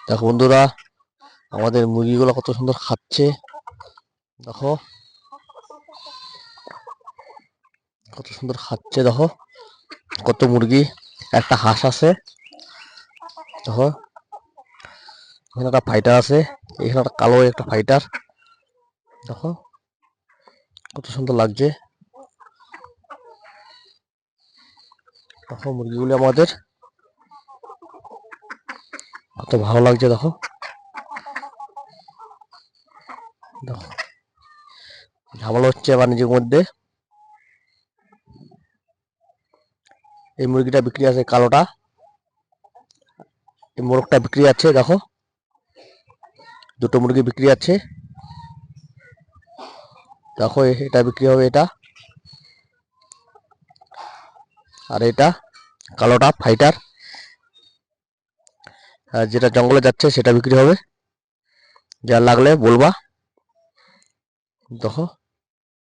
দেখো বন্ধুরা, আমাদের মুরগিগুলো কত সুন্দর খাচ্ছে। দেখো কত সুন্দর খাচ্ছে। দেখো কত মুরগি, একটা হাঁস আছে। দেখো এখানে একটা ফাইটার আছে, এখানে একটা কালো একটা ফাইটার। দেখো কত সুন্দর লাগছে। দেখো মুরগিগুলি আমাদের কত ভালো লাগছে। দেখো দেখো ঝামেলা হচ্ছে আবার নিজের মধ্যে। এই মুরগিটা বিক্রি আছে, কালোটা। এই মোরগটা বিক্রি আছে। দেখো দুটো মুরগি বিক্রি আছে। দেখো এটা বিক্রি হবে, এটা। আর এটা কালোটা ফাইটার, আর যেটা জঙ্গলে যাচ্ছে সেটা বিক্রি হবে। যা লাগলে বলবা। দেখো